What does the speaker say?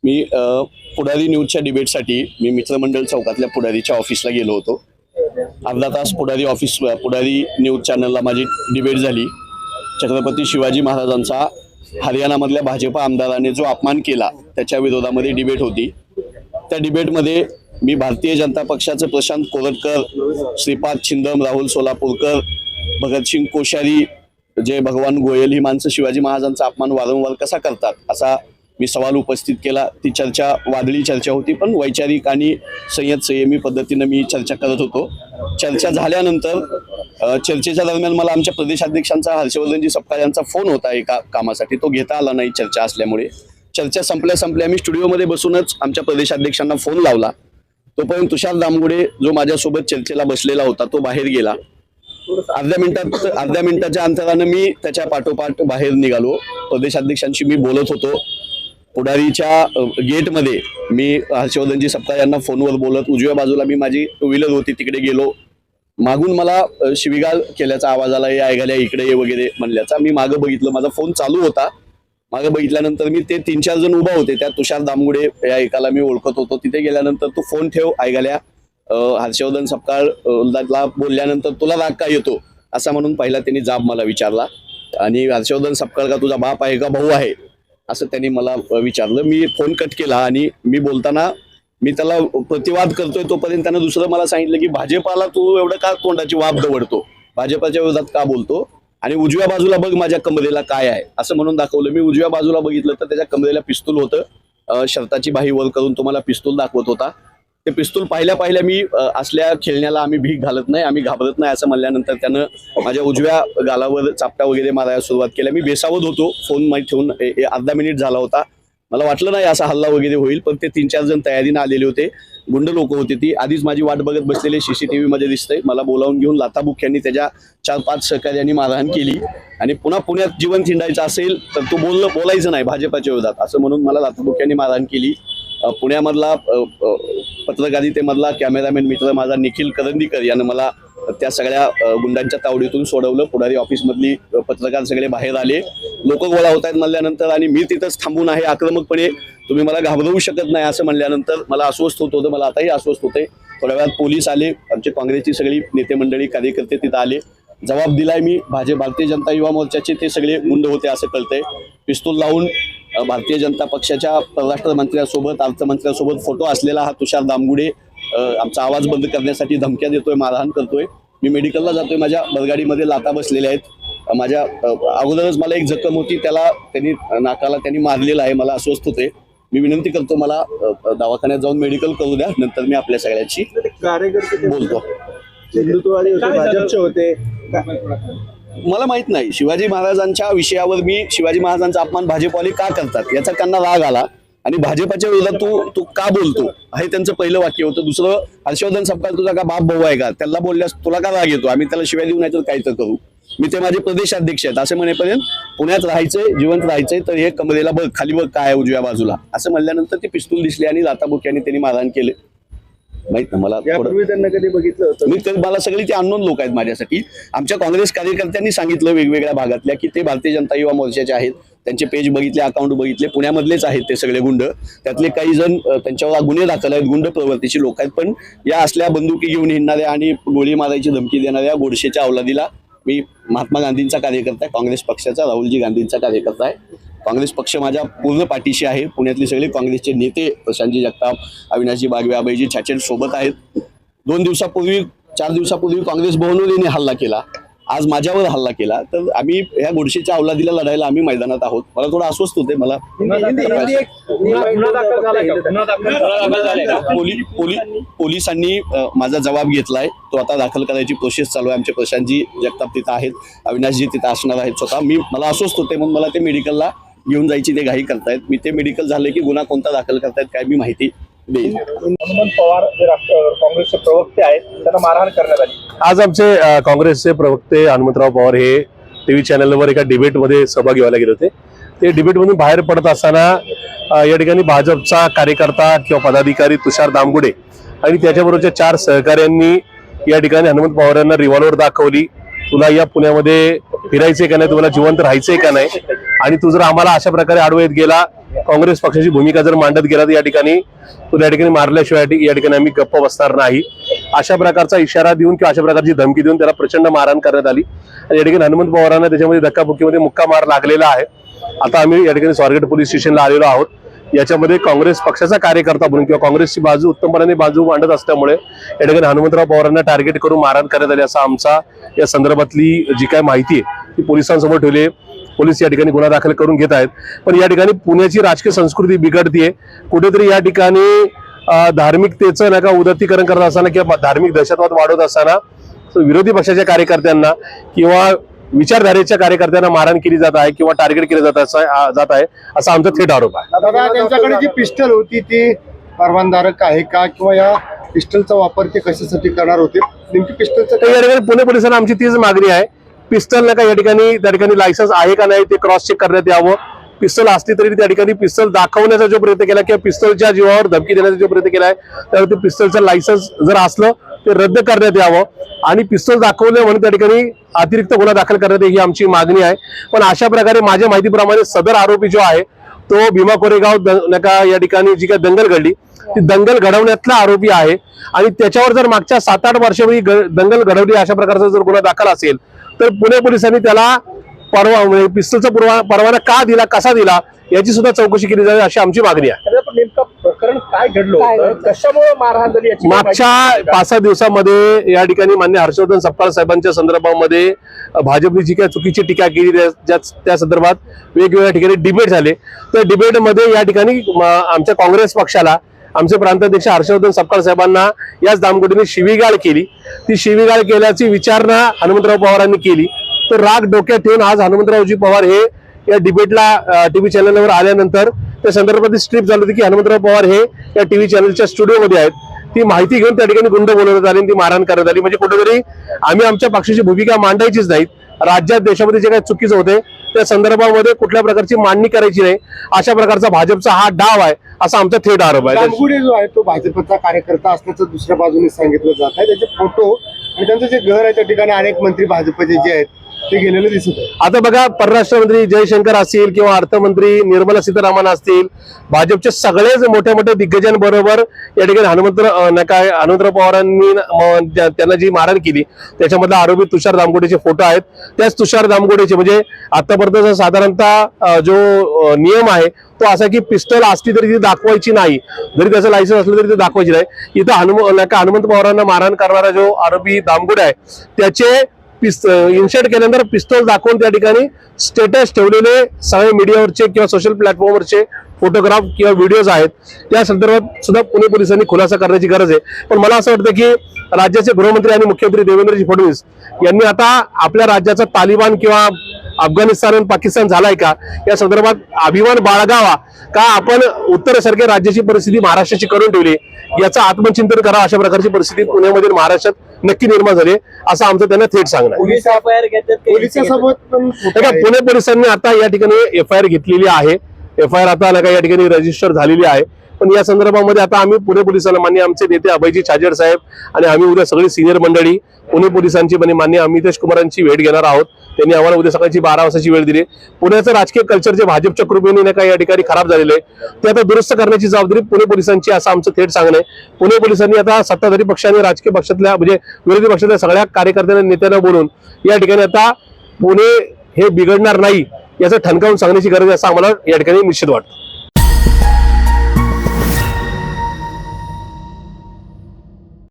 मी पुढारी न्यूजच्या डिबेटसाठी मी मित्रमंडळ चौकातल्या पुढारीच्या ऑफिसला गेलो होतो. अर्धा तास पुढारी न्यूज चॅनलला माझी डिबेट झाली. छत्रपती शिवाजी महाराजांचा हरियाणामधल्या भाजपा आमदाराने जो अपमान केला त्याच्या विरोधामध्ये डिबेट होती. त्या डिबेटमध्ये मी भारतीय जनता पक्षाचे प्रशांत कोरटकर, श्रीपाद छिंदम, राहुल सोलापूरकर, भगतसिंग कोश्यारी, जय भगवान गोयल ही माणसं शिवाजी महाराजांचा अपमान वारंवार कसा करतात असा मी सवाल उपस्थित केला. ती चर्चा वादळी चर्चा होती, पण वैचारिक आणि संयमी पद्धतीने मी चर्चा करत होतो. चर्चा झाल्यानंतर चर्चेच्या दरम्यान मला आमच्या प्रदेशाध्यक्षांचा हर्षवर्धनजी सपकाळ यांचा फोन होता एका कामासाठी. तो घेता आला नाही चर्चा असल्यामुळे. चर्चा संपल्या मी स्टुडिओमध्ये बसूनच आमच्या प्रदेशाध्यक्षांना फोन लावला. तोपर्यंत तुषार दामगुडे जो माझ्यासोबत चर्चेला बसलेला होता तो बाहेर गेला. अर्ध्या मिनिटाच्या अंतरानं मी त्याच्या पाठोपाठ बाहेर निघालो. प्रदेशाध्यक्षांशी मी बोलत होतो. पुढारीच्या गेटमध्ये मी हर्षवर्धनजी सपकाळ यांना फोनवर बोलत, उजव्या बाजूला मी माझी टू व्हीलर होती तिकडे गेलो. मागून मला शिवीगाळ केल्याचा आवाज आला, या ऐकायला इकडे ये वगैरे म्हणल्याचा. मी मागं बघितलं, माझा फोन चालू होता. मागं बघितल्यानंतर मी ते 3-4 जण उभा होते. त्यात तुषार दामगुडे या एकाला मी ओळखत होतो. तिथे गेल्यानंतर तू फोन ठेव ऐकायला, हर्षवर्धन सपकाळ बोलल्यानंतर तुला राग का येतो असा म्हणून पहिला त्यांनी जाब मला विचारला. आणि हर्षवर्धन सपकाळ का तुझा बाप आहे का भाऊ आहे असं त्यांनी मला विचारलं. मी फोन कट केला आणि मी बोलताना मी त्याला प्रतिवाद करतोय तोपर्यंत त्यानं दुसरं मला सांगितलं की भाजपाला तू एवढं का तोंडाची वाफ दवडतो, भाजपाच्या विरोधात का बोलतो, आणि उजव्या बाजूला बघ माझ्या कमरेला काय आहे असं म्हणून दाखवलं. मी उजव्या बाजूला बघितलं तर त्याच्या कमरेला पिस्तूल होतं. शर्टाची बाही वर करून तो मला पिस्तूल दाखवत होता. ते पिस्तूल पाहिल्या मी असल्या खेळण्याला आम्ही भीक घालत नाही, आम्ही घाबरत नाही असं म्हणल्यानंतर त्यानं माझ्या उजव्या गालावर चापटा वगैरे मारायला सुरुवात केल्या. मी बेसावत होतो. फोन माहीत ठेवून अर्धा मिनिट झाला होता. मला वाटलं नाही असा हल्ला वगैरे होईल, पण ते 3-4 जण तयारीनं आलेले होते. गुंड लोक होते ती. आधीच माझी वाट बघत बसलेले CCTV मध्ये दिसतंय. मला बोलावून घेऊन लाथाबुक्क्यांनी त्याच्या 4-5 सहकार्यांनी मारहाण केली. आणि पुन्हा पुण्यात जीवन थिंडायचं असेल तर तू बोलायचं नाही भाजपाच्या विरोधात असं म्हणून मला लाथाबुक्क्यांनी मारहाण केली. पुण्यामधला पत्रकारितेमधला कॅमेरामॅन मित्र माझा निखिल करंदीकर यानं मला त्या सगळ्या गुंडांच्या तावडीतून सोडवलं. पुढारी ऑफिसमधली पत्रकार सगळे बाहेर आले. लोक गोळा होत आहेत म्हणल्यानंतर आणि मी तिथंच थांबून आहे आक्रमकपणे, तुम्ही मला घाबरवू शकत नाही असं म्हणल्यानंतर मला अस्वस्थ होत होतं. मला आताही अस्वस्थ होते. थोड्या वेळात पोलीस आले. आमचे काँग्रेसची सगळी नेते मंडळी कार्यकर्ते तिथं आले. जबाब दिलाय मी. भारतीय जनता युवा मोर्चाचे ते सगळे गुंड होते असं कळतंय. पिस्तूल लावून भारतीय जनता पक्षाच्या परराष्ट्र मंत्र्यासोबत, अर्थमंत्र्यासोबत फोटो असलेला हा तुषार दामगुडे आमचा आवाज बंद करण्यासाठी धमक्या देतोय, मारहाण करतोय. मी मेडिकलला जातोय. माझ्या बलगाडीमध्ये लाथा बसलेल्या आहेत. माझ्या अगोदरच मला एक जखम होती, त्याला नाकाला त्यांनी मारलेलं आहे. मला अस्वस्थ होते. मी विनंती करतो मला दवाखान्यात जाऊन मेडिकल करू द्या, नंतर मी आपल्या सगळ्यांशी बोलतो. भाजपचे होते मला माहित नाही शिवाजी महाराजांच्या विषयावर मी शिवाजी महाराजांचा अपमान भाजपवाले का करतात याचा त्यांना राग आला आणि भाजपाच्या विरोधात तू का बोलतो हे त्यांचं पहिलं वाक्य होतं. दुसरं, हर्षवर्धन सपकाळ तुझा का बाप भाऊ आहे का, त्याला बोलल्यास तुला का राग येतो, आम्ही त्याला शिवाय देऊ नाही तर काय तर करू. मी ते माझे प्रदेशाध्यक्ष आहेत असं म्हणेपर्यंत पुण्यात राहायचंय, जिवंत राहायचंय तर हे कमरेला बघ, खाली बघ काय उजव्या बाजूला असं म्हणल्यानंतर ते पिस्तूल दिसले आणि लाथाबुक्क्यांनी त्यांनी मारहाण केले. माहित ना मला, यापूर्वी त्यांना कधी बघितलं होतं? मला सगळी ते अननोन लोक आहेत माझ्यासाठी. आमच्या काँग्रेस कार्यकर्त्यांनी सांगितलं वेगवेगळ्या भागातल्या की ते भारतीय जनता युवा मोर्चाचे आहेत. त्यांचे पेज बघितले, अकाउंट बघितले, पुण्यामधलेच आहेत ते सगळे गुंड. त्यातले काही जण त्यांच्यावर गुन्हे दाखल आहेत, गुंड प्रवृत्तीची लोक आहेत. पण या असल्या बंदुकी घेऊन हिंडणाऱ्या आणि गोळी मारायची धमकी देणाऱ्या गोडसेच्या अवलादीला मी महात्मा गांधींचा कार्यकर्ता आहे, काँग्रेस पक्षाचा राहुलजी गांधींचा कार्यकर्ता आहे. काँग्रेस पक्ष माझ्या पूर्ण पाठीशी आहे. पुण्यातले सगळे काँग्रेसचे नेते प्रशांतजी जगताप, अविनाशजी बागवे, अभयजी छाचेल सोबत आहेत. 4 दिवसापूर्वी काँग्रेस भवनवर हल्ला केला, आज माझ्यावर हल्ला केला. तर आम्ही ह्या गोडशेच्या अवलादीला लढायला आम्ही मैदानात आहोत. मला थोडं अस्वस्थ होते. मला पोलिसांनी माझा जबाब घेतलाय, तो आता दाखल करायची प्रोसेस चालू आहे. आमचे प्रशांतजी जगताप तिथं आहेत, अविनाशजी तिथं असणार आहेत स्वतः. मला अस्वस्थ होते म्हणून मला ते मेडिकलला घेऊन जायची ते घाई करतायत. मी ते मेडिकल झालं की गुन्हा कोणता दाखल करतायत काय मी माहिती देईन. हनुमंत पवार जे काँग्रेसचे प्रवक्ते आहेत त्यांना मारहाण करण्यात आली. आज आमचे काँग्रेसचे प्रवक्ते हनुमंतराव पवार हे TV चॅनलवर एका डिबेटमध्ये सहभागी व्हायला गेले होते. ते डिबेटमधून बाहेर पडत असताना या ठिकाणी भाजपचा कार्यकर्ता किंवा पदाधिकारी तुषार दामगुडे आणि त्याच्याबरोबरच्या 4 सहकाऱ्यांनी या ठिकाणी हनुमंत पवार यांना रिव्हॉल्वर दाखवली. तुला या पुण्यामध्ये फिरायचंय का नाही, तुला जिवंत राहायचंय का नाही, आणि तू जर आम्हाला अशा प्रकारे आडवे येत गेला काँग्रेस पक्षाची भूमिका जर मांडत गेला तर या ठिकाणी मारल्याशिवाय या ठिकाणी आम्ही गप्प बसणार नाही, अशा प्रकारचा इशारा देऊन किंवा अशा प्रकारची धमकी देऊन त्याला प्रचंड मारहाण करण्यात आली आणि या ठिकाणी हनुमंत पवारांना त्याच्यामध्ये धक्काबुक्कीमध्ये मुक्का मार लागलेला आहे. आता आम्ही या ठिकाणी स्वारगेट पोलीस स्टेशनला आलेलो आहोत. याच्यामध्ये काँग्रेस पक्षाचा कार्यकर्ता म्हणून किंवा काँग्रेसची बाजू उत्तमपणाने बाजू मांडत असल्यामुळे या ठिकाणी हनुमंतराव पवारांना टार्गेट करून मारहाण करण्यात आली, असा आमचा या संदर्भातली जी काय माहिती आहे ती पोलिसांसमोर ठेवली. पोलीस या ठिकाणी गुन्हा दाखल करून घेत आहेत. पण या ठिकाणी पुण्याची राजकीय संस्कृती बिघडतीये. कुठेतरी या ठिकाणी धार्मिकतेचं नका उदात्तीकरण करत असताना किंवा धार्मिक दहशतवाद वाढवत असताना विरोधी पक्षाच्या कार्यकर्त्यांना किंवा विचारधारेच्या कार्यकर्त्यांना मारहाण केली जात आहे किंवा टार्गेट केलं जात आहे असा आमचा थेट आरोप आहे. दादा, त्यांच्याकडे जी पिस्टल होती ती परवानधारक आहे का, किंवा या पिस्टलचा वापर ते कशासाठी करणार होते नेमकी पिस्टलचं? या ठिकाणी पुणे पोलिसांना आमची तीच मागणी आहे, पिस्टल नका या ठिकाणी लायसन्स आहे का नाही ते क्रॉस चेक करण्यात यावं. पिस्टल असली तरी त्या ठिकाणी पिस्टल दाखवण्याचा जो प्रयत्न केला किंवा पिस्टलच्या जीवावर धमकी देण्याचा जो प्रयत्न केलाय त्यावर ते पिस्टलचं लायसन्स जर असलं ते रद्द करण्यात यावं आणि पिस्टल दाखवलं म्हणून त्या ठिकाणी अतिरिक्त गुन्हा दाखल करण्यात ही आमची मागणी आहे. पण अशा प्रकारे माझ्या माहितीप्रमाणे सदर आरोपी जो आहे तो भीमा कोरेगाव नका या ठिकाणी जी काही दंगल घडली ती दंगल घडवण्यातला आरोपी आहे आणि त्याच्यावर जर मागच्या 7-8 वर्षापूर्वी दंगल घडवली अशा प्रकारचा जर गुन्हा दाखल असेल तर पुणे पोलिसांनी त्याला पिस्तूलचा परवाना का दिला, कसा दिला याची सुद्धा चौकशी केली जावी अशी आमची मागणी आहे. पण नेमकं प्रकरण काय घडलं होतं, कशामुळे मारहाण झाली याची मागच्या 5-6 दिवसामध्ये या ठिकाणी मान्य हर्षवर्धन सपकाळ साहेबांच्या संदर्भामध्ये भाजपने जी काही चुकीची टीका केली त्या संदर्भात वेगवेगळ्या ठिकाणी डिबेट झाले. त्या डिबेटमध्ये या ठिकाणी आमच्या काँग्रेस पक्षाला आमचे प्रांताध्यक्ष हर्षवर्धन सपकाळ साहेबांना याच दामगोटीने शिवीगाळ केली. ती शिवीगाळ केल्याची विचारणा हनुमंतराव पवारांनी केली. तर राग डोक्यात ठेवून आज हनुमंतरावजी पवार हे या डिबेटला टीव्ही चॅनलवर आल्यानंतर त्या संदर्भात स्ट्रिप झाली होती की हनुमंतराव पवार हे या टीव्ही चॅनलच्या स्टुडिओमध्ये आहेत. ती माहिती घेऊन त्या ठिकाणी गुंड बोलवण्यात आली आणि ती मारहाण करण्यात आली. म्हणजे कुठेतरी आम्ही आमच्या पक्षाची भूमिका मांडायचीच नाहीत, राज्यात देशामध्ये जे काही चुकीचं होते त्या संदर्भामध्ये कुठल्या प्रकारची मांडणी करायची नाही, अशा प्रकारचा भाजपचा हा डाव आहे असा आमचा थेट आरोप आहे. दामगुडे जो आहे तो भाजपचा कार्यकर्ता असल्याचं दुसऱ्या बाजूने सांगितलं जात आहे. त्याचे फोटो आणि त्यांचं जे घर आहे त्या ठिकाणी अनेक मंत्री भाजपचे जे आहेत ते गेलेले दिसत आहे. आता बघा, परराष्ट्र मंत्री जयशंकर असतील किंवा अर्थमंत्री निर्मला सीतारामन असतील, भाजपचे सगळेच मोठ्या मोठ्या दिग्गजांबरोबर या ठिकाणी हनुमंतराव पवारांनी त्यांना जी मारहाण केली त्याच्यामधला आरोपी तुषार दामगोडेचे फोटो आहेत. त्याच तुषार दामगोडेचे म्हणजे आतापर्यंत साधारणतः जो नियम आहे तो असा की पिस्टल असली तरी ती दाखवायची नाही, जरी त्याचं लायसन्स असलं तरी ते दाखवायची नाही. इथं हनुमंत पवारांना मारहाण करणारा जो आरोपी दामगोडे आहे त्याचे इन्शर्ट केल्यानंतर पिस्तूल दाखवून त्या ठिकाणी स्टेटस ठेवलेले सगळे मीडियावरचे किंवा सोशल प्लॅटफॉर्मवरचे फोटोग्राफ किंवा व्हिडिओज आहेत. त्या संदर्भात सुद्धा पुणे पोलिसांनी खुलासा करण्याची गरज आहे. पण मला असं वाटतं की राज्याचे गृहमंत्री आणि मुख्यमंत्री देवेंद्रजी फडणवीस यांनी आता आपल्या राज्याचा तालिबान किंवा अफगाणिस्तान आणि पाकिस्तान झालाय का या संदर्भात अभिमान बाळगावा का, आपण उत्तरेसारख्या राज्याची परिस्थिती महाराष्ट्राची करून ठेवली याचं आत्मचिंतन करा. अशा प्रकारची परिस्थिती पुण्यामध्ये महाराष्ट्रात नक्की निर्माण झाली असं आमचं त्यांना थेट सांगणं आहे. पोलिसांसोबत पण पुणे पोलिसांनी आता या ठिकाणी FIR घेतलेली आहे. FIR आता या ठिकाणी रजिस्टर झालेली आहे. पण या संदर्भामध्ये आता आम्ही पुणे पोलिसांना मान्य आमचे नेते अभयजी छाजेड साहेब आणि आम्ही उद्या सगळी सिनियर मंडळी पुणे पोलिसांची मान्य अमितेश कुमारांची भेट घेणार आहोत. त्यांनी आम्हाला उद्या सकाळची 12 वाजताची वेळ दिली. पुण्याचं राजकीय कल्चर जे भाजपच्या कृपेने या ठिकाणी खराब झालेलं आहे ते आता दुरुस्त करण्याची जबाबदारी पुणे पोलिसांची असं आमचं थेट सांगणं आहे. पुणे पोलिसांनी आता सत्ताधारी पक्षाने राजकीय पक्षातल्या म्हणजे विरोधी पक्षातल्या सगळ्या कार्यकर्त्यांना नेत्यांना बोलून या ठिकाणी आता पुणे हे बिघडणार नाही याचं ठणकावून सांगण्याची गरज आहे असं आम्हाला या ठिकाणी निश्चित वाटतं.